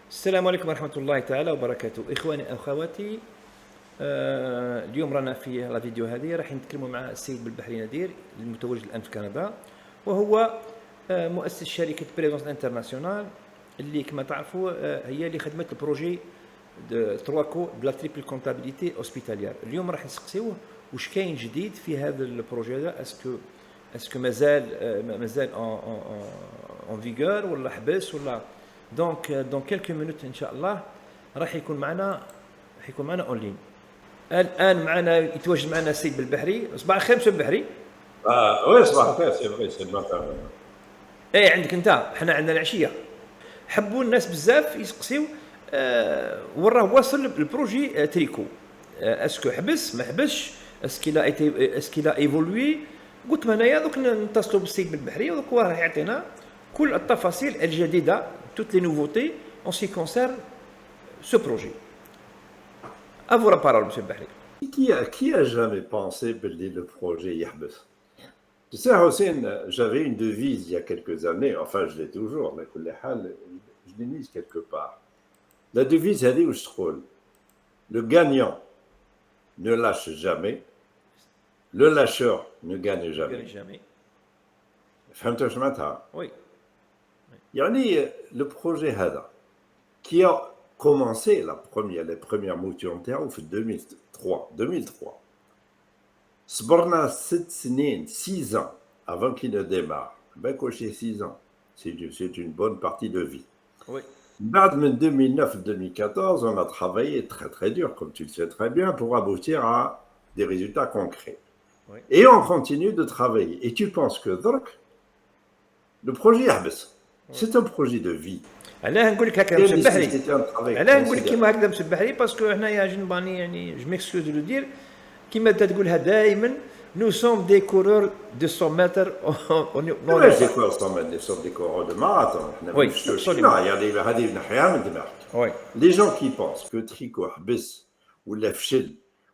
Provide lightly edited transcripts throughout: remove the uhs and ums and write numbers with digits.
السلام عليكم ورحمة الله تعالى وبركاته. إخواني أخواتي، اليوم رانا في لا فيديو هذه راح نتكلموا مع السيد بالبحري نادير المتواجد الآن في كندا، وهو مؤسس شركة بريزونس انترناسيونال اللي كما تعرفوا هي اللي خدمت البروجي تروكو بلا تريبل كونتابيليتي اوسبيتاليير. اليوم راح نسقسيوه واش كاين جديد في هذا البروجي هذا، اسكو مازال اون فيغور ولا حبس ولا. دونك دون كيلكو مينوت ان شاء الله راح يكون معنا اون لين. الان معنا يتواجد معنا السيد بالبحري. صباح الخير مسيو بالبحري. وي صباح الخير سي فغي سي الماتان. ايه عندك انت، حنا عندنا العشيه. حبوا الناس بزاف يسقسيو وين راه واصل البروجي تريكو، اسكو حبس ما حبسش، اسكيلا ايفولوي. قلت لهم انايا دوك نتصلوا بالسيد بالبحري ودوك راه يعطينا كل التفاصيل الجديده، toutes les nouveautés en ce qui concerne ce projet. À vous la parole, monsieur Bahri. Qui a jamais pensé que le projet Yahbes? Tu sais, Hossein, j'avais une devise il y a quelques années, enfin je l'ai toujours, mais je l'ai mise quelque part. La devise, elle est où je trouve. Le gagnant ne lâche jamais, le lâcheur ne gagne jamais. فهمت شنو معناتها؟ Oui. يعني le projet هذا qui a commencé les premières moutures en terre en 2003. صبرنا 6 ans avant qu'il ne démarre. Ben coché 6 ans, c'est une bonne partie de vie. Oui. En 2009-2014, on a travaillé très très dur, comme tu le sais très bien, pour aboutir à des résultats concrets. Oui. Et on continue de travailler. Et tu penses que le projet Yahbes, c'est un projet de vie. علاه نقول لك هكا مسيو البحري، علاه نقول لك كيما هكذا مسيو البحري، باسكو هنايا جنباني يعني جو ميكسكوز دو دير كيما انت تقولها دائما. Nous sommes des coureurs de 100 mètres. Nous sommes des coureurs de marathon. Oui, absolument. Oui. Les gens qui pensent que Tricot Habes ou l'Efchel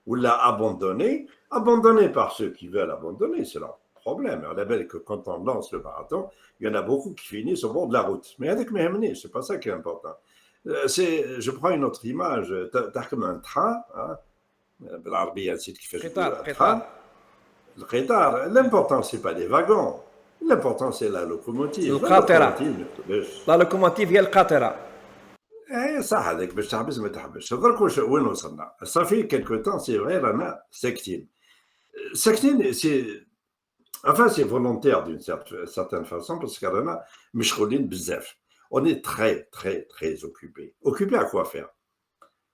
ou l'a abandonné par ceux qui veulent abandonner, c'est leur problème. On rappelle que quand on lance le marathon, il y en a beaucoup qui finissent au bord de la route. Mais avec Mehmeni, c'est pas ça qui est important. Je prends une autre image. Tu as comme un train, hein, بالعربية نسيت كيفاش قطار. القطار. L'important c'est pas les wagons, l'important c'est la locomotive. القاطرة. لا لوكوموتيف هي القاطرة. اي صح هذاك باش تحبس ما تحبسش. درك وين وصلنا؟ صافي كيلكو طون سي فري رانا ساكتين. Enfin, c'est volontaire d'une certaine façon parce que رانا مشغولين بزاف. On est très très très occupés. Occupés à quoi faire?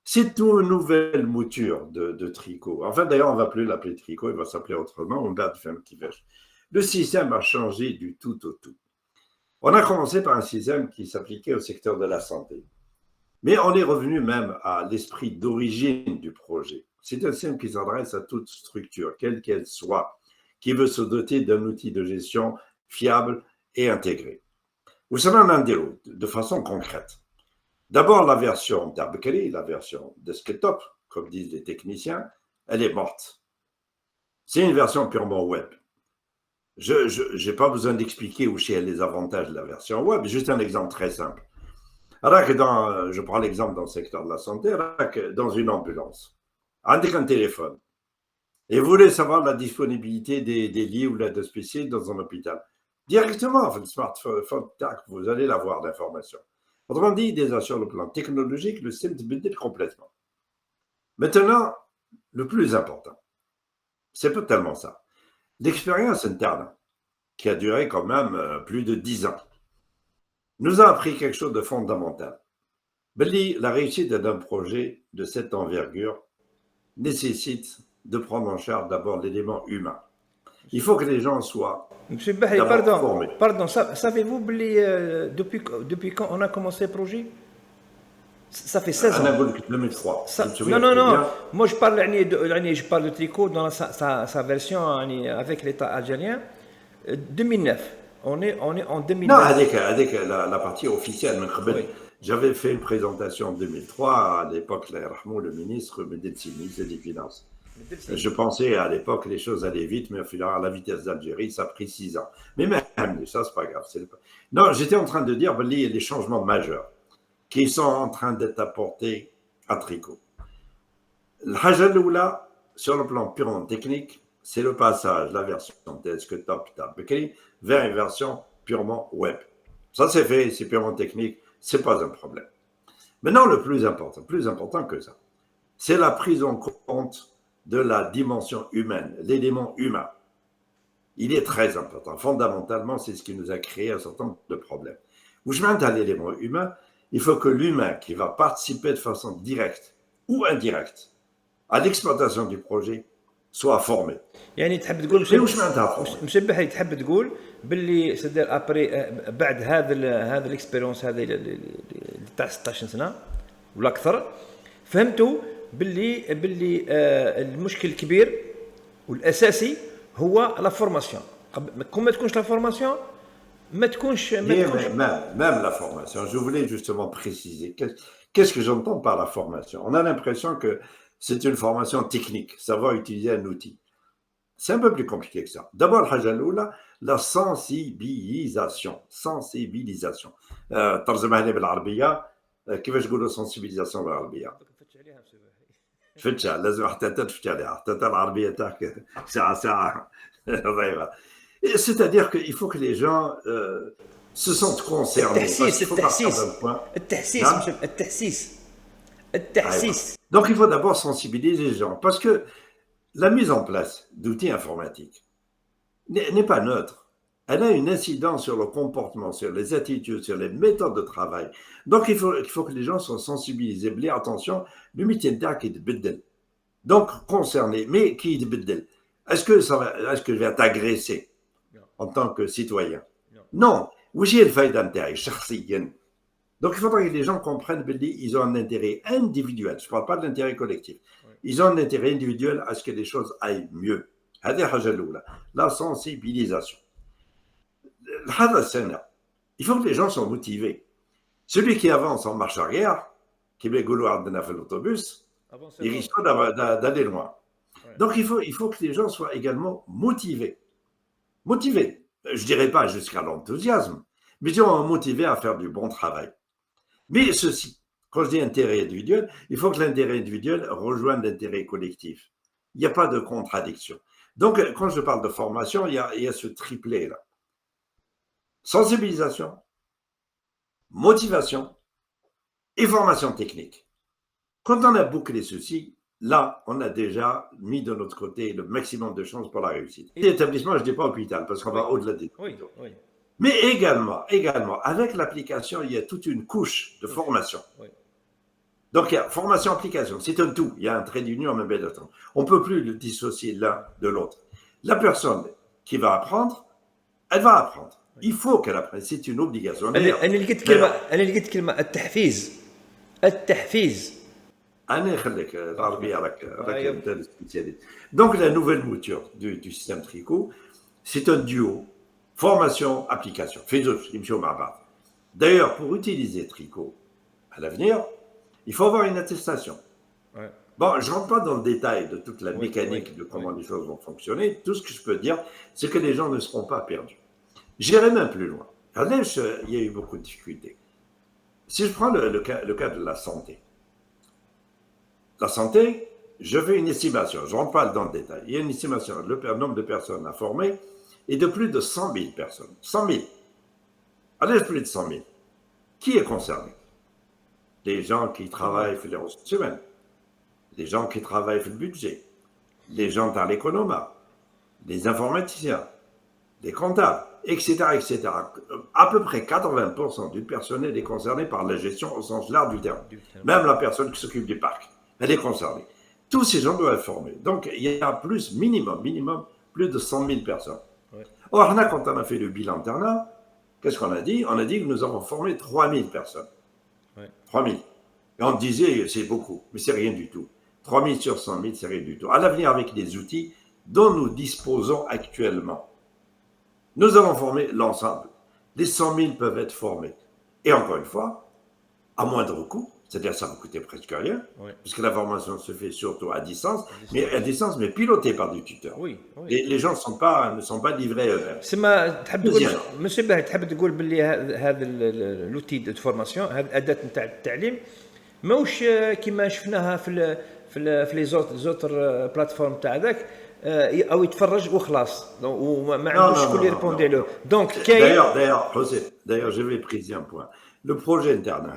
C'est une nouvelle mouture de tricot. Enfin, d'ailleurs, on ne va plus l'appeler tricot, il va s'appeler autrement. Le système a changé du tout au tout. On a commencé par un système qui s'appliquait au secteur de la santé. Mais on est revenu même à l'esprit d'origine du projet. C'est un système qui s'adresse à toute structure, quelle qu'elle soit, qui veut se doter d'un outil de gestion fiable et intégré. Vous savez, de façon concrète. D'abord, la version d'Arbekali, la version desktop, comme disent les techniciens, elle est morte. C'est une version purement web. Je n'ai pas besoin d'expliquer où sont les avantages de la version web. Juste un exemple très simple. Je prends l'exemple dans le secteur de la santé, dans une ambulance, avec un téléphone, et vous voulez savoir la disponibilité des lits ou l'aide spéciale dans un hôpital. Directement, avec le smartphone, vous allez avoir l'information. Autrement dit, déjà sur le plan technologique, le système se bidit complètement. Maintenant, le plus important, c'est pas tellement ça. L'expérience interne, qui a duré quand même plus de 10 ans, nous a appris quelque chose de fondamental. La réussite d'un projet de cette envergure nécessite de prendre en charge d'abord l'élément humain. Il faut que les gens soient Monsieur Bahri, pardon, savez-vous depuis quand on a commencé le projet? Ça fait 16 ans. 2003. Non. Moi, je parle de tricot dans sa version avec l'État algérien. 2009. On est en 2009. Non, avec la partie officielle. Oui. J'avais fait une présentation en 2003. À l'époque, le ministre ministre des Finances. Je pensais à l'époque les choses allaient vite, mais au final, à la vitesse d'Algérie, ça a pris 6 ans. Mais même ça, c'est pas grave. Non, j'étais en train de dire les changements majeurs. qui sont en train d'être apportés à Tricot. الحاجة الأولى sur le plan purement technique, c'est le passage, la version desktop Bekri vers une version purement web. Ça c'est fait, c'est purement technique, c'est pas un problème. Maintenant, le plus important que ça, c'est la prise en compte de la dimension humaine, l'élément humain. Il est très important. Fondamentalement, c'est ce qui nous a créé un certain nombre de problèmes. Où je mets à l'élément humain, il faut que l'humain qui va participer de façon directe ou indirecte à l'exploitation du projet soit formé. يعني تحب تقول مشبح تحب تقول باللي سدير ابري بعد هذا الاكسبيريونس هذه تاع 16 سنه ولا اكثر فهمتوا باللي المشكل الكبير والاساسي هو لا فورماسيون. كون ما تكونش لا فورماسيون ما تكونش même la formation. Je voulais justement préciser qu'est-ce que j'entends par la formation. On a l'impression que c'est une formation technique, savoir utiliser un outil. C'est un peu plus compliqué que ça. D'abord, la sensibilisation. Sensibilisation. ترجمها لي بالعربية كيفاش نقولوا sensibilisation بالعربية؟ فتشها لازم حتى انت تفتش عليها حتى انت العربية تاعك ساعة ضعيفة. C'est-à-dire qu'il faut que les gens se sentent concernés. التحسيس. Donc il faut d'abord sensibiliser les gens parce que la mise en place d'outils informatiques n'est pas neutre. Elle a une incidence sur le comportement, sur les attitudes, sur les méthodes de travail. Donc il faut que les gens soient sensibilisés. Mais attention, le métier qui est de donc concerné, mais qui est de est-ce que je vais t'agresser en tant que citoyen? Non. Où j'ai le fait d'intérêt, donc, il faudrait que les gens comprennent qu'ils ont un intérêt individuel. Je ne parle pas de l'intérêt collectif. Ils ont un intérêt individuel à ce que les choses aillent mieux. La sensibilisation. Il faut que les gens soient motivés. Celui qui avance en marche arrière, qui met Gouloir de l'autobus, il risque d'aller loin. Donc, il faut que les gens soient également motivés. Motivés. Je ne dirais pas jusqu'à l'enthousiasme, mais ils sont motivés à faire du bon travail. Mais ceci, quand je dis intérêt individuel, il faut que l'intérêt individuel rejoigne l'intérêt collectif. Il n'y a pas de contradiction. Donc, quand je parle de formation, il y a ce triplet-là. Sensibilisation, motivation et formation technique. Quand on a bouclé ceci, là, on a déjà mis de notre côté le maximum de chances pour la réussite. Et l'établissement, je ne dis pas hôpital, parce qu'on va au-delà des hôpitaux. Oui. Mais également, avec l'application, il y a toute une couche de formation. Oui. Donc, il y a formation-application, c'est un tout. Il y a un trait d'union, mais bien d'autres. On ne peut plus le dissocier l'un de l'autre. La personne qui va apprendre, elle va apprendre. Il faut qu'elle apprenne, c'est une obligation. أنا لقيت كلمة التحفيز. أنا خليك العربية راك spécialiste. Donc, la nouvelle mouture du système Tricot, c'est un duo. Formation, application. D'ailleurs, pour utiliser Tricot à l'avenir, il faut avoir une attestation. Ouais. Bon, je ne rentre pas dans le détail de toute la mécanique de comment les choses vont fonctionner. Tout ce que je peux dire, c'est que les gens ne seront pas perdus. J'irai même plus loin. Il y a eu beaucoup de difficultés. Si je prends le cas de la santé. La santé, je fais une estimation. Je ne rentre pas dans le détail. Il y a une estimation. Le nombre de personnes à former est de plus de 100 000 personnes. 100 000. Allez, plus de 100 000. Qui est concerné? Les gens qui travaillent sur les ressources humaines, les gens qui travaillent sur le budget, les gens dans l'économat, les informaticiens, les comptables, etc., etc. À peu près 80% du personnel est concerné par la gestion au sens large du terme. Même la personne qui s'occupe du parc, elle est concernée. Tous ces gens doivent être formés. Donc, il y a minimum, plus de 100 000 personnes. Ouais. Or, là, quand on a fait le bilan internat, qu'est-ce qu'on a dit? On a dit que nous avons formé 3 000 personnes. Ouais. 3 000. Et on disait, c'est beaucoup, mais c'est rien du tout. 3 000 sur 100 000, c'est rien du tout. À l'avenir, avec les outils dont nous disposons actuellement, nous allons former l'ensemble. Les 100 000 peuvent être formés. Et encore une fois, à moindre coût, C'est-à-dire ça ne coûtait presque rien, Oui. parce que la formation se fait surtout à distance, À mais distance. mais pilotée par des tuteurs. Oui, oui. Les gens ne sont pas livrés eux-mêmes. سما تحب تقول Deuxième. monsieur باهي تحب تقول باللي هذا لوتي دو فورماسيون هذه الاداه نتاع التعليم ماهوش كيما شفناها في لي زوتر بلاتفورم تاع ذاك او يتفرج وخلاص وما Non, عندوش non, شكون non, يريبوندي non, له non. دونك كاين. José, d'ailleurs, je vais préciser un point. Le projet interne,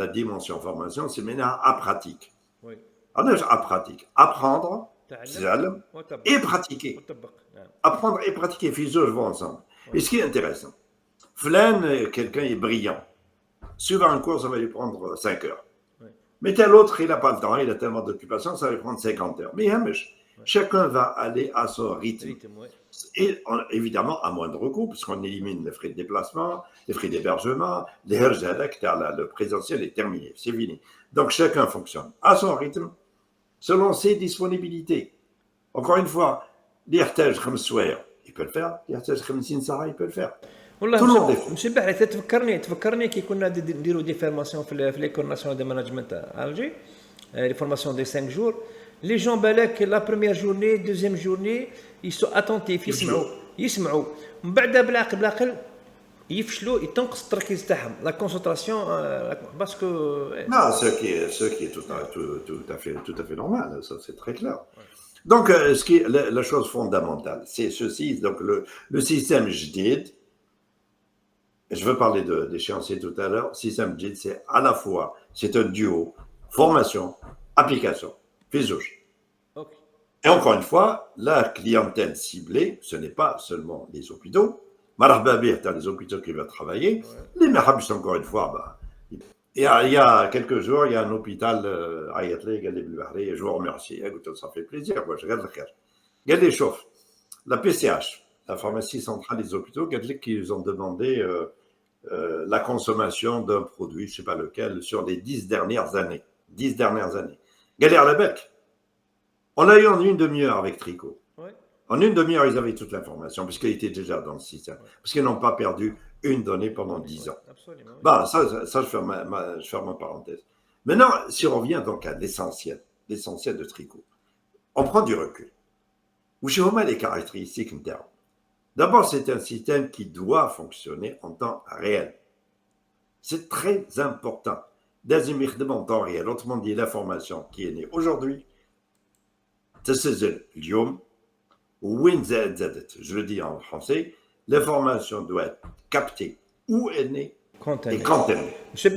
la dimension formation, c'est maintenant à pratique. وي À pratique. Apprendre, تعلم et وطبق pratiquer. وطبق نعم. Apprendre et pratiquer, physio, je vois ensemble. Et ce qui est intéressant, Flan, quelqu'un est brillant. Suivant un cours, ça va lui prendre 5 heures. Oui. Mais tel autre, il n'a pas le temps, il a tellement d'occupation, ça va lui prendre 50 heures. Mais chacun va aller à son rythme. ريتم وي Et évidemment, à moindre coût, puisqu'on élimine les frais de déplacement, les frais d'hébergement, les le présentiel est terminé, c'est fini. Donc chacun fonctionne à son rythme, selon ses disponibilités. Encore une fois, l'IRTAJ Khamsouer, il peut le faire, l'IRTAJ Khamsin Sarah, il peut le faire. والله Tout le monde est مش باح تفكرني كي كنا نديروا دي فورماسيون في ليكول ناسيونال دو مانجمنت الجي لي فورماسيون دي 5 جور لي جون بالك لا بروميير جورني دوزيام جورني يسو اتونتيف يسمعوا من بعد بالعقل يفشلوا تنقص التركيز تاعهم لا كونسونطراسيون باسكو. Non, ce qui est tout à fait normal, ça c'est très clair. Donc, la chose fondamentale, c'est ceci. Donc, le système JDID, je veux parler d'échéancier tout à l'heure, système JDID, c'est à la fois, c'est un duo, formation, application, physio. اوكي Et encore une fois, la clientèle ciblée, ce n'est pas seulement les hôpitaux. Marhaba bih, t'as les hôpitaux qui veulent travailler. Les mahabs, encore une fois, il y a quelques jours, il y a un hôpital, je vous remercie, ça fait plaisir, moi, je regarde le cœur. Regardez, chauffe. La PCH, la pharmacie centrale des hôpitaux, qu'ils ont demandé la consommation d'un produit, je ne sais pas lequel, sur les 10 dernières années. 10 dernières années. Galère la bec. On l'a eu en une demi-heure avec Tricot. Ouais. En une demi-heure, ils avaient toute l'information, puisqu'ils étaient déjà dans le système. Parce qu'ils n'ont pas perdu une donnée pendant 10 ans. Absolument. Bah, ça je ferme ma parenthèse. Maintenant, si on revient donc à l'essentiel de Tricot, on prend du recul. Où j'ai au moins les caractéristiques internes. D'abord, c'est un système qui doit fonctionner en temps réel. C'est très important. En temps réel. Autrement dit, l'information qui est née aujourd'hui, je le dis en français, l'information doit être captée où elle est née et quand elle est. Si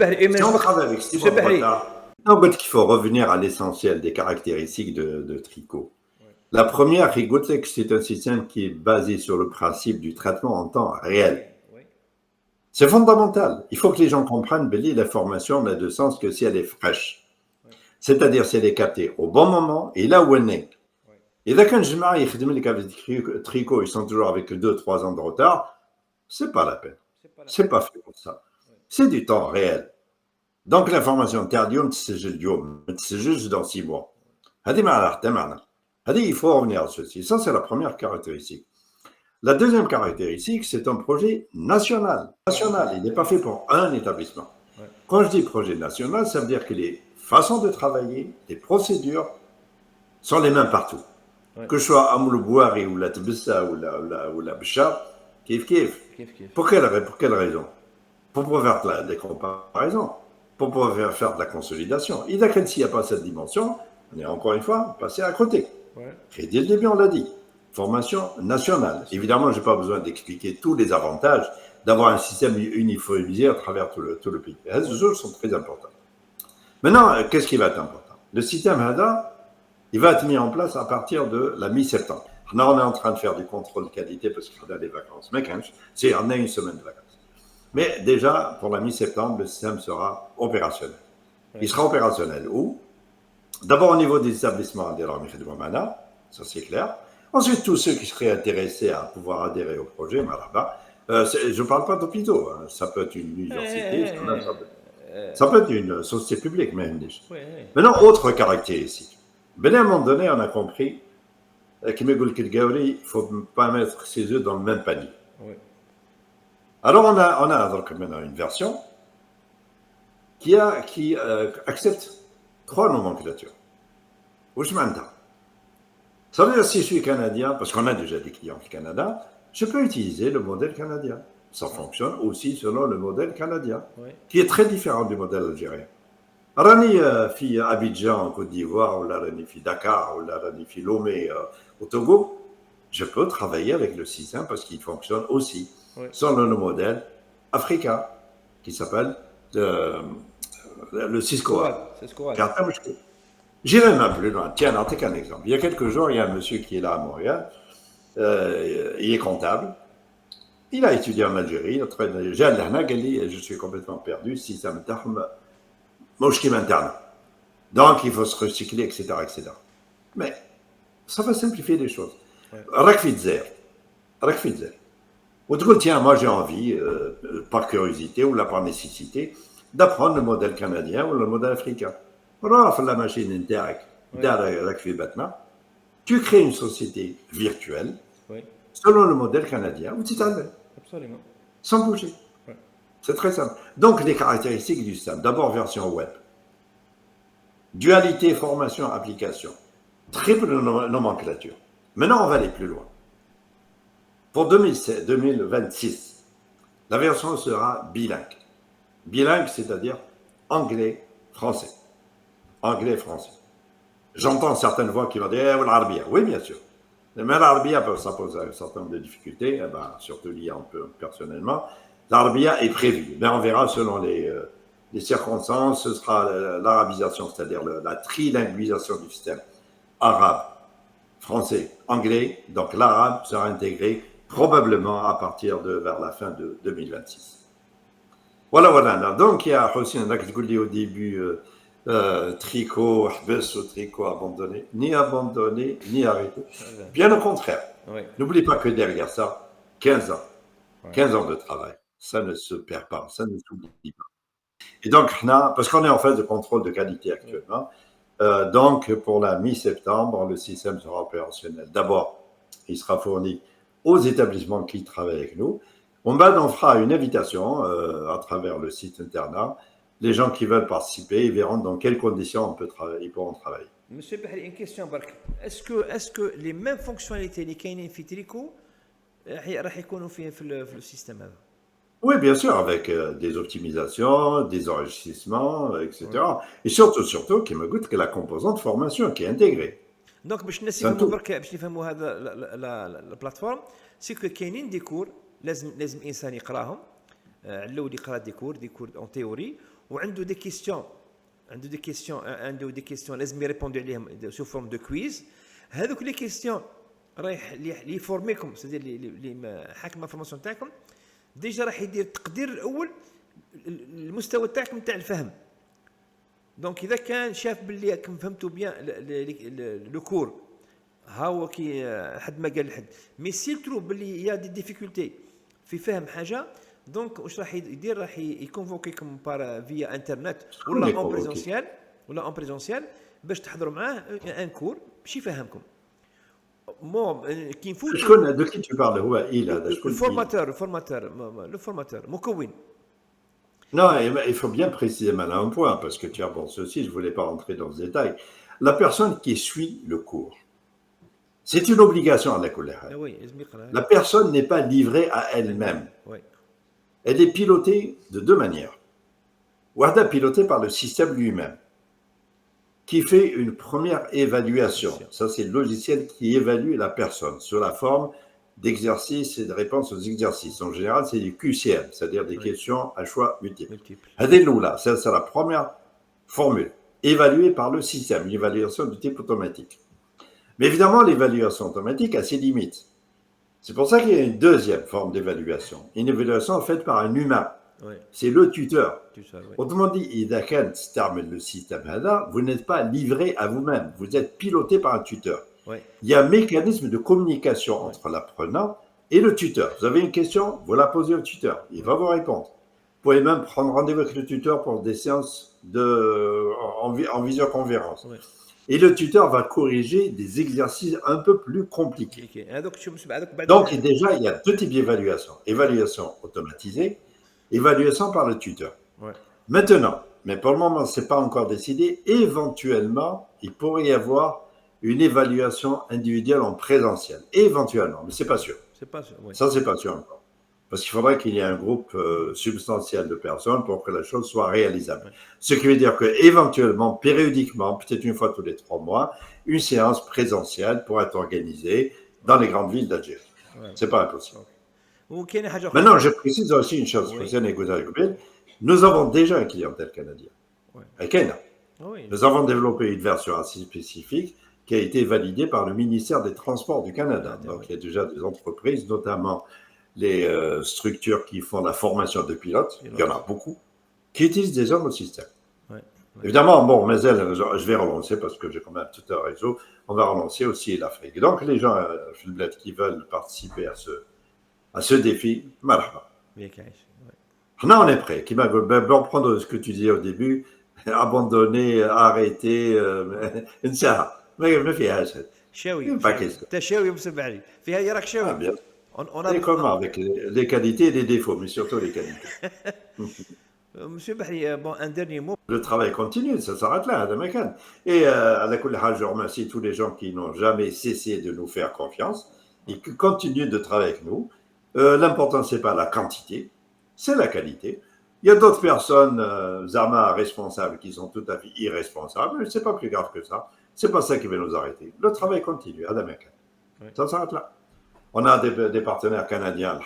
on travaille avec Steve donc il faut revenir à l'essentiel des caractéristiques de Tricot. La première, c'est un système qui est basé sur le principe du traitement en temps réel. C'est fondamental. Il faut que les gens comprennent que l'information n'a de sens que si elle est fraîche. C'est-à-dire si elle est captée au bon moment et là où elle est. Et là, quand je m'arrive, Tricot, ils sont toujours avec 2-3 ans de retard, c'est pas la peine. C'est pas fait pour ça. C'est du temps réel. Donc l'information terdium, c'est juste dans 6 mois. Il faut revenir à ceci. Ça, c'est la première caractéristique. La deuxième caractéristique, c'est un projet national. Il n'est pas fait pour un établissement. Quand je dis projet national, ça veut dire que les façons de travailler, les procédures sont les mêmes partout. Que ce soit Amoul Bouari ou la Tbissa ou la Bcha, kif. Pour quelle raison? Pour pouvoir faire des comparaisons, pour pouvoir faire de la consolidation. Et d'accord, s'il n'y a pas cette dimension, on est encore une fois passé à côté. Et dès le début, on l'a dit. Formation nationale. Évidemment, je n'ai pas besoin d'expliquer tous les avantages d'avoir un système uniformisé à travers tout le pays. Ces choses sont très importantes. Maintenant, qu'est-ce qui va être important? Le système HADA, il va être mis en place à partir de la mi-septembre. Là, on est en train de faire du contrôle de qualité parce qu'on a des vacances. Mais on a une semaine de vacances. Mais déjà, pour la mi-septembre, le système sera opérationnel. Il sera opérationnel où? D'abord au niveau des établissements adhérents, ça c'est clair. Ensuite, tous ceux qui seraient intéressés à pouvoir adhérer au projet, je ne parle pas d'hôpitaux, hein. Ça peut être une université, ça peut être une société publique, même. Maintenant, autre caractéristique. À un moment donné, on a compris qu'il ne faut pas mettre ses œufs dans le même panier. Alors, on a donc maintenant une version qui accepte 3 nomenclatures. Où je m'entends. Ça veut dire si je suis canadien, parce qu'on a déjà des clients au Canada, je peux utiliser le modèle canadien. Ça fonctionne aussi selon le modèle canadien, qui est très différent du modèle algérien. Rani fi Abidjan en Côte d'Ivoire, ou la Rani fi Dakar, ou la Rani fi Lomé au Togo, je peux travailler avec le système parce qu'il fonctionne aussi selon le modèle africain qui s'appelle le Cisco. J'irai même plus loin. Tiens, n'en qu'un exemple. Il y a quelques jours, il y a un monsieur qui est là à Montréal. Il est comptable. Il a étudié en Algérie. Je suis complètement perdu. Système d'armes, moshkim interne. Donc, il faut se recycler, etc., etc. Mais ça va simplifier les choses. Rakfidzer. Ou tu tiens, moi j'ai envie, par curiosité ou là par nécessité, d'apprendre le modèle canadien ou le modèle africain. La machine interact, tu crées une société virtuelle selon le modèle canadien ou tu t'enlèves. Absolument. Sans bouger. C'est très simple. Donc, les caractéristiques du système. D'abord, version web. Dualité, formation, application. Triple nomenclature. Maintenant, on va aller plus loin. Pour 2026, la version sera bilingue. Bilingue, c'est-à-dire anglais-français. Anglais-français. J'entends certaines voix qui vont dire « l'Arabia ». Oui, bien sûr. Mais l'Arabia, ça pose un certain nombre de difficultés, surtout liées un peu personnellement. L'Arabia est prévue. Mais on verra selon les circonstances. Ce sera l'arabisation, c'est-à-dire la trilinguisation du système arabe, français, anglais. Donc l'arabe sera intégré probablement à partir de vers la fin de 2026. Voilà. Donc il y a aussi un acte au début tricot, tricot abandonné, ni arrêté. Bien au contraire. N'oublie pas que derrière ça, 15 ans. 15 ans de travail. Ça ne se perd pas, ça ne s'oublie pas. Et donc, parce qu'on est en phase de contrôle de qualité actuellement, donc pour la mi-septembre, le système sera opérationnel. D'abord, il sera fourni aux établissements qui travaillent avec nous. On fera une invitation à travers le site internet. Les gens qui veulent participer, ils verront dans quelles conditions ils pourront travailler. Monsieur Bahri, une question. Est-ce que les mêmes fonctionnalités qui sont في Trico راح يكونوا في le système هذا? Oui, bien sûr, avec des optimisations, des enrichissements, etc. Et surtout, qui me goûte que la composante formation qui est intégrée. Donc, باش نفهموا هذا la plateforme, c'est que كاينين des cours لازم الانسان يقراهم. الاول يقرا دي كور en théorie وعنده des questions عنده des questions لازم يريبوندو عليهم sous forme de quiz. هذوك les questions رايح لي فورميكم سيدير لي حاكم الفورماسيون تاعكم ديجا راح يدير التقدير الاول المستوى تاعكم تاع الفهم. دونك اذا كان شاف باللي راكم فهمتوا بيان لو كور ها هو كي حد ما قال لحد مي سي ترو باللي يا دي ديفيكولتي في فهم حاجه دونك واش راح يدير راح يكونفوكيكم بار فيا انترنت ولا اون بريزونسيال باش تحضروا معاه ان كور باش يفهمكم. كي نفوت شكون de qui tu parles هو الفورماتور مكون. Non, il faut bien préciser maintenant un point, parce que tu abordes ceci, je ne voulais pas rentrer dans ce détail. La personne qui suit le cours, c'est une obligation à la colère. La personne n'est pas livrée à elle-même. Elle est pilotée de deux manières. Wahda pilotée par le système lui-même, qui fait une première évaluation. Ça, c'est le logiciel qui évalue la personne sous la forme d'exercices et de réponses aux exercices. En général, c'est des QCM, c'est-à-dire des questions à choix multiples. Ça, c'est la première formule, évaluée par le système, une évaluation de type automatique. Mais évidemment, l'évaluation automatique a ses limites. C'est pour ça qu'il y a une deuxième forme d'évaluation, une évaluation faite par un humain. C'est le tuteur. Autrement dit, le système, vous n'êtes pas livré à vous-même, vous êtes piloté par un tuteur. Il y a un mécanisme de communication entre l'apprenant et le tuteur. Vous avez une question, vous la posez au tuteur, il va vous répondre. Vous pouvez même prendre rendez-vous avec le tuteur pour des séances en visioconférence. Et le tuteur va corriger des exercices un peu plus compliqués. Donc déjà, il y a deux types d'évaluation. Évaluation automatisée, évaluation par le tuteur. Maintenant, Mais pour le moment, ce n'est pas encore décidé. Éventuellement, il pourrait y avoir une évaluation individuelle en présentiel. Éventuellement, mais ce n'est pas sûr. C'est pas ça, oui. Ça, c'est pas sûr encore. Parce qu'il faudrait qu'il y ait un groupe substantiel de personnes pour que la chose soit réalisable. Ouais. Ce qui veut dire qu'éventuellement, périodiquement, peut-être une fois tous les 3 mois, une séance présentielle pourrait être organisée dans les grandes villes d'Algérie. Voilà. C'est pas impossible. وكاين حاجه اخرى. Maintenant, je précise aussi une chose. Oui. Nous avons déjà une clientèle canadienne. Ouais. À Kenya. Oui. Nous avons développé une version assez spécifique qui a été validée par le ministère des Transports du Canada. Donc, il y a déjà des entreprises, notamment les structures qui font la formation de pilotes, il y en a beaucoup, qui utilisent déjà nos systèmes. Ouais. Évidemment, bon, mais elle, je vais relancer parce que j'ai quand même tout un réseau. On va relancer aussi l'Afrique. Donc, les gens qui veulent participer à ce défi, marhaba. ياك عايش. Ouais. Là, on est prêt. Qui m'a reprendre ce que tu disais au début, abandonner, arrêter, ما فيهاش. شاوي Pas question. انت شاوي مسبعلي فيها هي راك Ah, شاوي. bien. On Et a comment avec les qualités et les défauts, mais surtout les qualités. Monsieur Bahri, bon, un dernier mot. Le travail continue, ça s'arrête là, à Macan. Et à la Kulli Hal, je remercie tous les gens qui n'ont jamais cessé de nous faire confiance et qui continuent de travailler avec nous. L'important, ce n'est pas la quantité, c'est la qualité. Il y a d'autres personnes, Zama, responsables, qui sont tout à fait irresponsables, mais ce n'est pas plus grave que ça. Ce n'est pas ça qui va nous arrêter. Le travail continue, à Macan. Oui. Ça s'arrête là. On a des partenaires canadiens,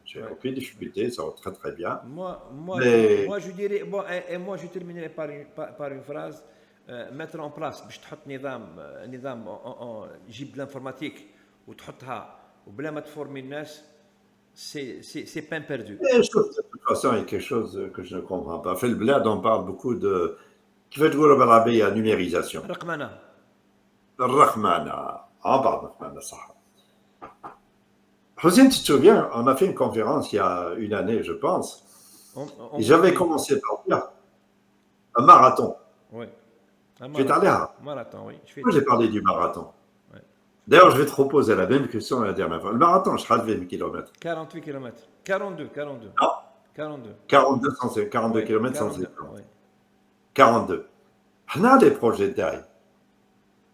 j'ai Ouais. aucune difficulté, ça va très très bien. Moi, je dirais, bon, et moi, je terminerai par une phrase. Mettre en place باش تحط نظام يجيب l'informatique وتحطها وبلا ما تفورمي الناس c'est peine perdue. Et je trouve que de toute façon, il y a quelque chose que je ne comprends pas. Fait le bled, on parle beaucoup de. Qui fait jouer le balabé à numérisation. رقمنة. Rahmana. On parle de Rahmana, ça. Hossein, tu te souviens, on a fait une conférence il y a une année, je pense. Et j'avais commencé par dire un marathon. Oui. Tu es allé à. Marathon, oui. Moi, j'ai parlé du marathon. Ouais. D'ailleurs, je vais te reposer la même question la dernière fois. Le marathon, je serai 20 km. 48 km. 42. Non. 42. 42 Ouais, km sans 42, écran. ouais. 42. On a des projets de taille.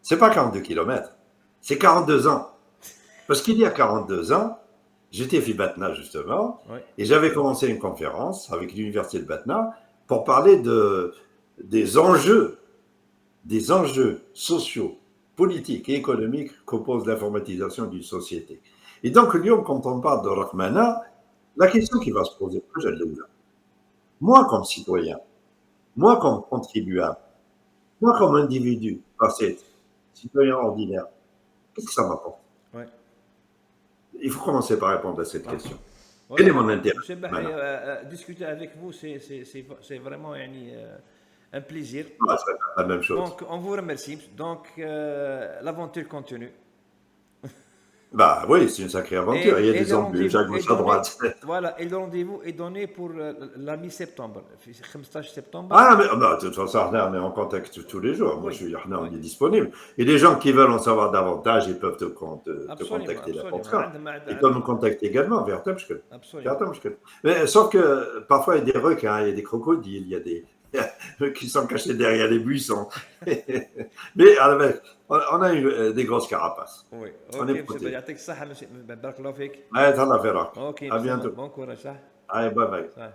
Ce n'est pas 42 km, c'est 42 ans. Parce qu'il y a 42 ans, j'étais à Batna justement, Ouais. et j'avais commencé une conférence avec l'université de Batna pour parler des enjeux sociaux, politiques et économiques qu'oppose l'informatisation d'une société. Et donc, Lyon, quand on parle de Rahmana, la question qui va se poser, moi comme citoyen, moi comme contribuable, moi comme individu, citoyen ordinaire, qu'est-ce que ça m'apporte? Ouais. Il faut commencer par répondre à cette question. Ouais. Quel est mon intérêt? Monsieur Bahri, discuter avec vous, c'est vraiment un plaisir. Ah, c'est la même chose. Donc, on vous remercie. Donc, l'aventure continue. Bah oui, c'est une sacrée aventure. Il y a des embûches à gauche, à droite. Voilà, et le rendez-vous est donné pour la mi-septembre, 15 septembre. Ah, mais de toute façon, on est en contact tous les jours. Moi, on est disponible. Et les gens qui veulent en savoir davantage, ils peuvent te contacter n'importe quand. Ils peuvent me contacter également vers Tamshkel. Absolument. Mais sauf que parfois, il y a des requins, il y a des crocodiles, il y a des qui sont cachés derrière les buissons. Mais on a des grosses carapaces. Oui, On est protégés. يعطيك الصحة monsieur. بارك الله فيك. Allez, à Ok, bientôt. bon courage. Allez, bye bye. Ça.